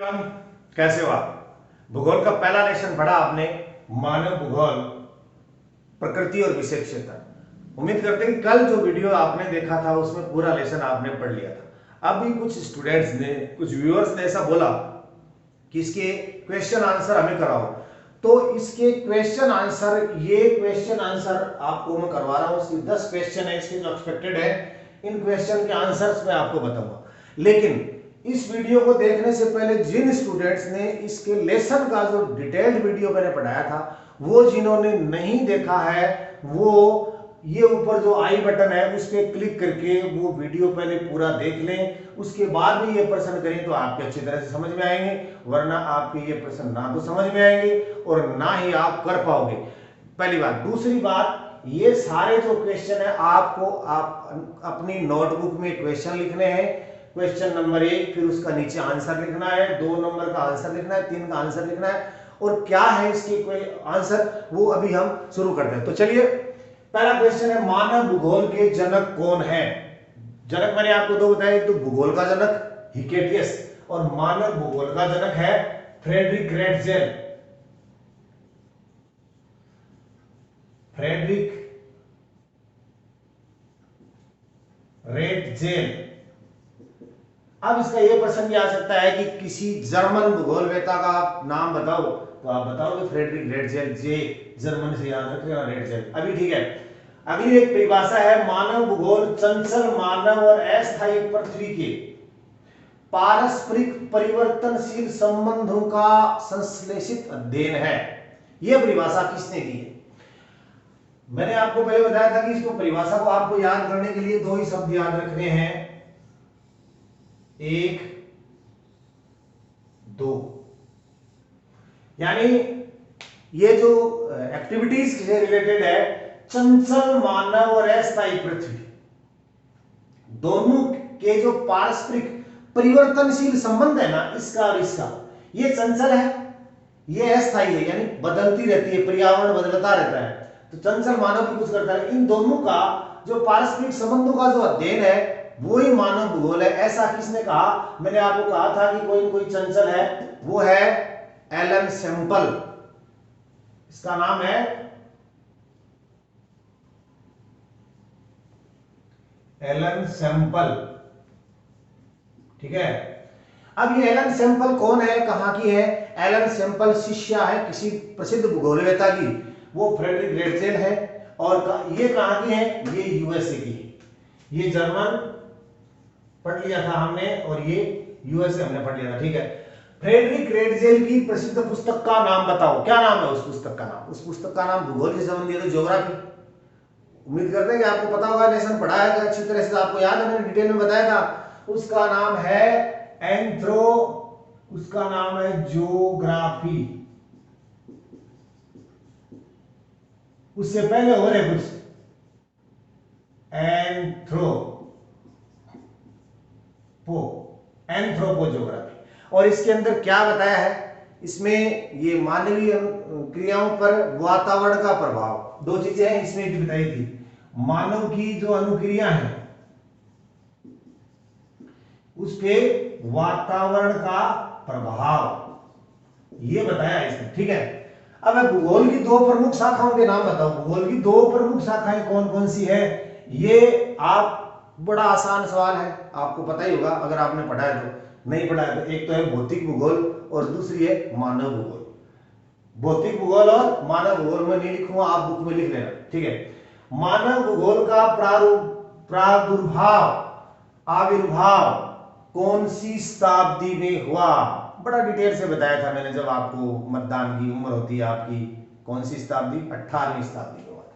हम कैसे हो आप? भूगोल का पहला लेसन पढ़ा आपने, मानव भूगोल, प्रकृति और विषय क्षेत्र। उम्मीद करते हैं कि कल जो वीडियो आपने देखा था उसमें पूरा लेसन आपने पढ़ लिया था। अब भी कुछ स्टूडेंट्स ने, कुछ व्यूअर्स ने ऐसा बोला कि इसके क्वेश्चन आंसर हमें कराओ, तो इसके क्वेश्चन आंसर, ये क्वेश्चन आंसर आपको मैं करवा रहा हूं। इसकी 10 क्वेश्चन है इसके जो एक्सपेक्टेड है, इन क्वेश्चन के आंसर्स मैं आपको बताऊंगा। लेकिन इस वीडियो को देखने से पहले जिन स्टूडेंट्स ने इसके लेसन का जो डिटेल्ड वीडियो मैंने पढ़ाया था वो जिन्होंने नहीं देखा है, वो ये ऊपर जो आई बटन है उस पर क्लिक करके वो वीडियो पहले पूरा देख लें, उसके बाद भी ये प्रश्न करें तो आपके अच्छी तरह से समझ में आएंगे, वरना आपके ये प्रश्न ना तो समझ में आएंगे और ना ही आप कर पाओगे। पहली बात। दूसरी बात, ये सारे जो क्वेश्चन है आपको आप अपनी नोटबुक में क्वेश्चन लिखने हैं। क्वेश्चन नंबर 1, फिर उसका नीचे आंसर लिखना है, 2 नंबर का आंसर लिखना है, 3 का आंसर लिखना है, और क्या है इसके कोई आंसर वो अभी हम शुरू करते हैं। तो चलिए, पहला क्वेश्चन है, मानव भूगोल के जनक कौन है? जनक मैंने आपको दो बताए, तो भूगोल का जनक हिकेटियस और मानव भूगोल का जनक है फ्रेडरिक रेटजेल। Frederick Ratzel. अब इसका यह प्रश्न भी आ सकता है कि किसी जर्मन भूगोलवेता का नाम बताओ, तो आप बताओगे फ्रेडरिक रेटजेल। जे जर्मन से याद रख लेना, रेटजेल। अभी ठीक है। अगली एक परिभाषा है, मानव भूगोल चंचल मानव और अस्थायी पृथ्वी के पारस्परिक परिवर्तनशील संबंधों का संश्लेषित अध्ययन है। यह परिभाषा किसने दी है? मैंने आपको पहले बताया था कि इसको, परिभाषा को आपको याद करने के लिए 2 ही शब्द याद रखने हैं, 1 2। यानी ये जो एक्टिविटीज से रिलेटेड है, चंचल मानव और अस्थायी पृथ्वी दोनों के जो पारस्परिक परिवर्तनशील संबंध है ना, इसका और इसका, ये चंचल है, ये अस्थायी है, यानी बदलती रहती है, पर्यावरण बदलता रहता है। तो चंचल मानव भी कुछ करता है, इन दोनों का जो पारस्परिक संबंधों का जो अध्ययन है वो ही मानव भूगोल है। ऐसा किसने कहा? मैंने आपको कहा था कि कोई कोई चंचल है, वो है एलन सैंपल। इसका नाम है एलन सैंपल। ठीक है। अब ये एलन सैंपल कौन है, कहां की है? एलन सैंपल शिष्या है किसी प्रसिद्ध भूगोलवेता की, वो फ्रेडरिक रेटजेल है। और ये कहां की है? ये यूएसए की है। ये जर्मन पढ़ लिया था हमने और ये यूएसए हमने पढ़ लिया था। ठीक है। फ्रेडरिक रेटजेल की प्रसिद्ध पुस्तक का नाम बताओ। क्या नाम है उस पुस्तक का नाम? उस पुस्तक का नाम भूगोल से संबंधित है, ज्योग्राफी। उम्मीद करते हैं कि आपको पता होगा, लेसन पढ़ा है अच्छी तरह से, आपको याद है, मैंने डिटेल में बताया था। उसका नाम है एंथ्रो, उसका नाम है ज्योग्राफी। उससे पहले हो रहे कुछ एंथ्रोपो ज्योग्राफी। और इसके अंदर क्या बताया है? इसमें ये मानवीय क्रियाओं पर वातावरण का प्रभाव, 2 चीजें हैं इसमें बताई थी। मानव की जो अनुक्रिया है उस पे वातावरण का प्रभाव, ये बताया इसने। ठीक है। अब भूगोल की 2 प्रमुख शाखाओं के नाम बताओ। भूगोल की 2 प्रमुख शाखाएं कौन कौन सी है? ये आप, बड़ा आसान सवाल है, आपको पता ही होगा अगर आपने पढ़ा है तो। नहीं पढ़ा है तो एक तो है भौतिक भूगोल और दूसरी है मानव भूगोल। भौतिक भूगोल और मानव भूगोल में नहीं लिखूंगा, आप बुक में लिख लेना। ठीक है। मानव भूगोल का प्रादुर्भाव, आविर्भाव कौन सी शताब्दी में हुआ? बड़ा डिटेल से बताया था मैंने जब आपको मतदान की उम्र होती है आपकी। कौन सी शताब्दी? 18वीं शताब्दी में हुआ था।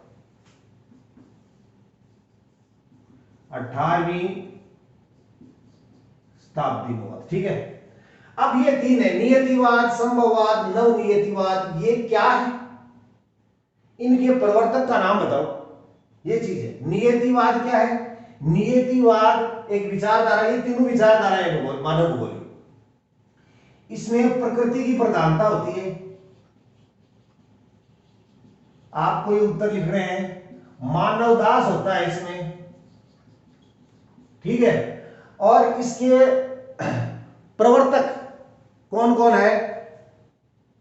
18वीं शताब्दी में हुआ था। ठीक है। अब ये 3 है, नियतिवाद, संभववाद, नवनियतिवाद। ये क्या है? इनके प्रवर्तक का नाम बताओ। ये चीज है। नियतिवाद क्या है? नियतिवाद एक विचारधारा, ये तीनों विचारधारा है मानव भूगोल। इसमें प्रकृति की प्रधानता होती है। आपको ये उत्तर लिख रहे हैं। मानव दास होता है इसमें। ठीक है। और इसके प्रवर्तक कौन कौन है?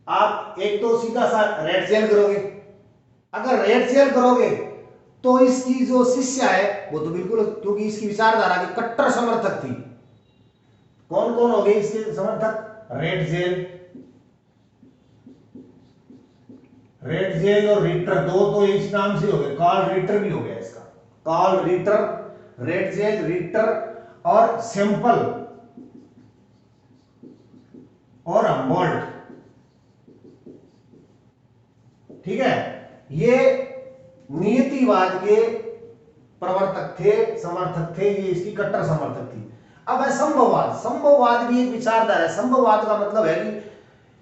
आप एक तो सीधा सा रेड जेल करोगे, अगर रेड जेल करोगे तो इसकी जो शिष्या है वो तो बिल्कुल, क्योंकि इसकी विचारधारा की कट्टर समर्थक थी। कौन कौन हो गए इसके समर्थक? रेड जेल, रेड जेल और रिटर, दो तो इस नाम से हो गए, कार्ल रिटर भी हो गया इसका, Karl Ritter, Ratzel, Ritter और सैंपल और हम्बोल्ट। ठीक है, ये नियतिवाद के प्रवर्तक थे, समर्थक थे, ये इसकी कट्टर समर्थक थी। अब है संभववाद। संभववाद भी एक विचारधारा है। संभववाद का मतलब है कि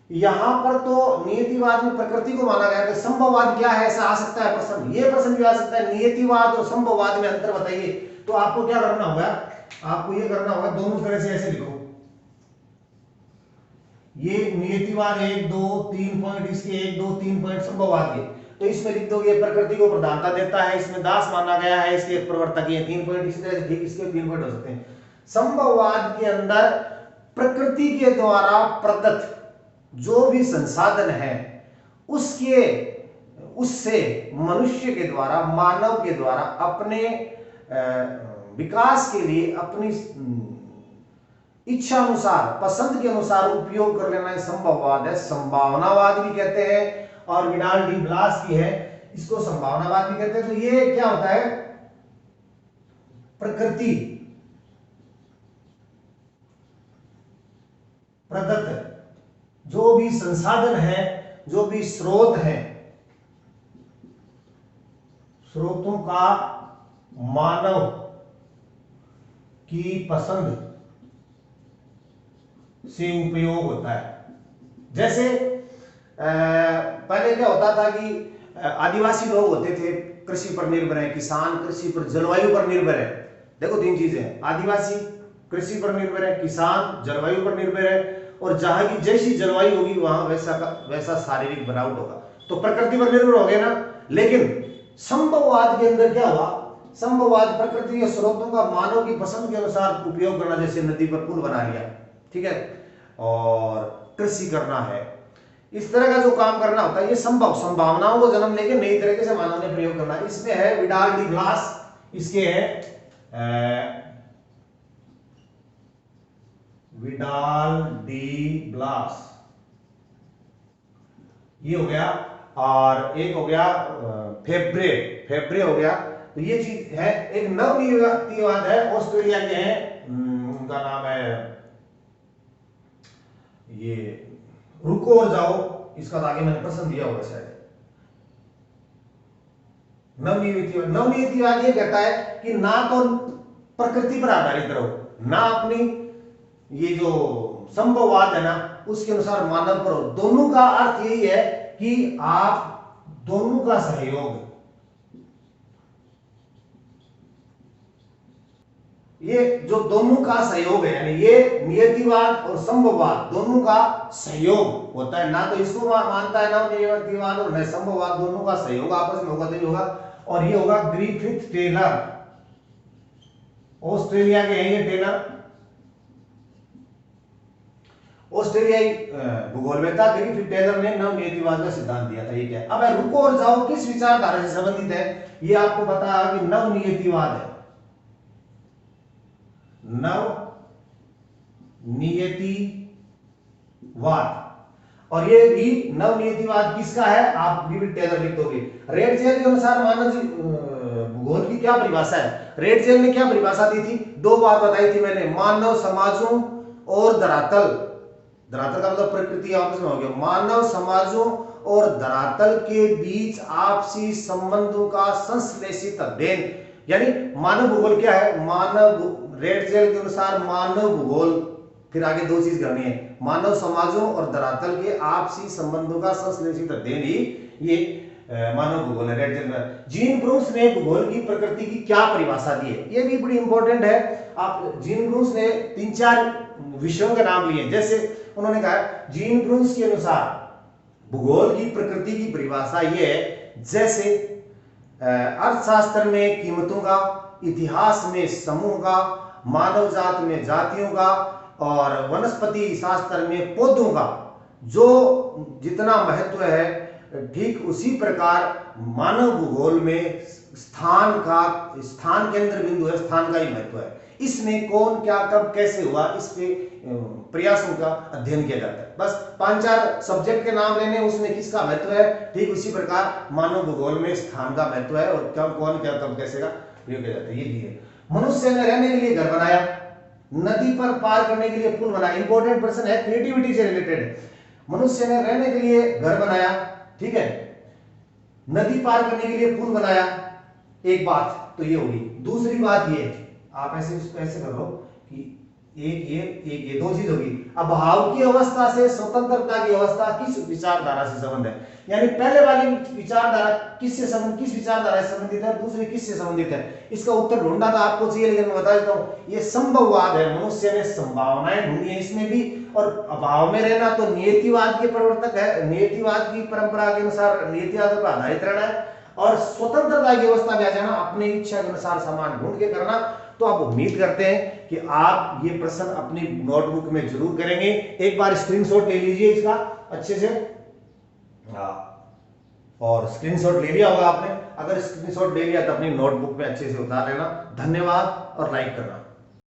यहां पर तो नियतिवाद में प्रकृति को माना गया है, संभववाद क्या है, ऐसा आ सकता है प्रश्न। ये प्रश्न भी आ सकता है, नियतिवाद और संभववाद में अंतर बताइए। तो आपको क्या करना होगा? आपको ये करना होगा, दोनों तरह से ऐसे लिखो, ये नियतिवाद 1 2 3 पॉइंट, इसके 1 2 3 पॉइंट संभववाद के, तो इसमें लिख दोगे प्रकृति को प्रधानता देता है, इसमें दास माना गया है, इसके प्रवर्तक ये 3 पॉइंट, इसी तरह से ठीक इसके 3 पॉइंट हो सकते हैं। संभववाद के अंदर प्रकृति के द्वारा प्रदत्त जो भी संसाधन है उसके उससे मनुष्य के द्वारा, मानव के द्वारा अपने विकास के लिए अपनी इच्छा अनुसार, पसंद के अनुसार उपयोग कर लेना संभववाद है। संभावनावाद भी कहते हैं, और विडाल डी ब्लास की है, इसको संभावनावाद भी कहते हैं। तो ये क्या होता है? प्रकृति प्रदत्त जो भी संसाधन है, जो भी स्रोत है, स्रोतों का मानव की पसंद से उपयोग होता है। जैसे पहले क्या होता था कि आदिवासी लोग होते थे, कृषि पर निर्भर है, किसान कृषि पर, जलवायु पर निर्भर है। देखो 3 चीजें हैं, आदिवासी कृषि पर निर्भर है, किसान जलवायु पर निर्भर है, और जहां की जैसी जलवायु होगी वहां वैसा शारीरिक बनावट होगा, तो प्रकृति पर निर्भर हो गए ना। लेकिन संभववाद के अंदर क्या हुआ? संभववाद प्रकृति के स्रोतों का मानव की पसंद के अनुसार उपयोग करना, जैसे नदी पर पुल बना लिया, ठीक है, और कृषि करना है, इस तरह का जो काम करना होता है, ये संभावनाओं को जन्म लेके नई तरीके से मानव ने प्रयोग करना। इसमें है विडाल डी ब्लास, इसके है विडाल डी ब्लास, ये हो गया, और एक हो गया फेब्रे, फेब्रे हो गया। तो ये चीज है। एक नवनियतिवाद है, ऑस्ट्रेलिया के हैं, उनका नाम है ये, रुको और जाओ, इसका तो आगे मैंने प्रश्न दिया होगा शायद। नवनियतिवाद ये कहता है कि ना तो प्रकृति पर आधारित रहो, ना अपनी ये जो संभववाद है ना उसके अनुसार मानव पर हो। दोनों का अर्थ यही है कि आप दोनों का सहयोग, ये जो दोनों का सहयोग है, यानी ये नियतिवाद और संभववाद दोनों का सहयोग होता है। ना तो इसको मानता है ना नियतिवाद और न संभववाद, दोनों का सहयोग आपस में होगा तो होगा। और ये होगा ग्रिफिथ टेलर, ऑस्ट्रेलिया के हैं ये टेलर, ऑस्ट्रेलियाई भूगोलवेत्ता ग्रिफिथ टेलर ने नवनियतिवाद का सिद्धांत दिया था। ये क्या है? अब रुको और जाओ किस विचारधारा से संबंधित है? ये आपको पता है कि नवनियतिवाद है, नवनियतिवाद। और ये भी नवनियतिवाद किसका है? आप ग्रिफिथ टेलर लिख दोगे। रेड जेल के अनुसार मानव भूगोल की क्या परिभाषा है? रेड जेल ने क्या परिभाषा दी थी? 2 बात बताई थी मैंने, मानव समाजों और धरातल, धरातल का मतलब प्रकृति आपस में हो गया, मानव समाजों और धरातल के बीच आपसी संबंधों का संश्लेषित अध्ययन। यानी मानव भूगोल क्या है? मानव, रेड जेल के अनुसार मानव भूगोल, फिर आगे 2 चीज करनी है, मानव समाजों और धरातल के आपसी संबंधों का संश्लेषित अध्ययन ही ये मानव भूगोल है, रेड जेल में। जीन ब्रूक्स ने भूगोल की प्रकृति की क्या परिभाषा दी है? ये भी बड़ी इंपॉर्टेंट है। आप जीन ब्रूक्स ने 3-4 विषयों के नाम लिए, जैसे उन्होंने कहा जीन ब्रूक्स के अनुसार भूगोल की प्रकृति की परिभाषा ये है, जैसे अर्थशास्त्र में कीमतों का, इतिहास में समूह का, मानव जात में जातियों का, और वनस्पति शास्त्र में पौधों का जो जितना महत्व है, ठीक उसी प्रकार मानव भूगोल में स्थान केंद्र बिंदु है, स्थान का ही महत्व है। इसमें कौन क्या कब कैसे हुआ, इस पे प्रयासों का अध्ययन किया जाता है। बस 5-4 सब्जेक्ट के नाम लेने, उसमें किसका महत्व है, ठीक उसी प्रकार मानव भूगोल में स्थान का महत्व है और कब कौन क्या कब कैसे का प्रयोग किया जाता है। ये भी है। मनुष्य ने रहने के लिए घर बनाया, नदी पर पार करने के लिए पुल बनाया। इंपॉर्टेंट प्रश्न है, क्रिएटिविटी से रिलेटेड है। मनुष्य ने रहने के लिए घर बनाया, ठीक है, नदी पार करने के लिए पुल बनाया, एक बात तो ये होगी। दूसरी बात ये, आप ऐसे कर लो कि एक ये दो चीज होगी। अभाव की अवस्था से स्वतंत्रता की अवस्था किस विचारधारा से संबंध है, यानी पहले वाली विचारधारा किस विचारधारा से संबंधित है, दूसरी किससे संबंधित है। इसका उत्तर ढूंढना था आपको चाहिए, लेकिन मैं बता देता हूं ये संभववाद है। मनुष्य ने संभावनाएं ढूंढी है इसमें भी, और अभाव में रहना तो नियतिवाद के प्रवर्तक है, नियतिवाद की परंपरा के अनुसार नियतिवाद पर आधारित रहना है, और स्वतंत्रता की अवस्था में आ जाना, अपनी इच्छा के अनुसार सामान ढूंढ के करना। तो आप उम्मीद करते हैं कि आप ये प्रश्न अपनी नोटबुक में जरूर करेंगे। एक बार स्क्रीनशॉट ले लीजिए इसका अच्छे से, और स्क्रीनशॉट ले लिया होगा आपने। अगर स्क्रीनशॉट ले लिया तो अपनी नोटबुक में अच्छे से उतार लेना। धन्यवाद और लाइक करना।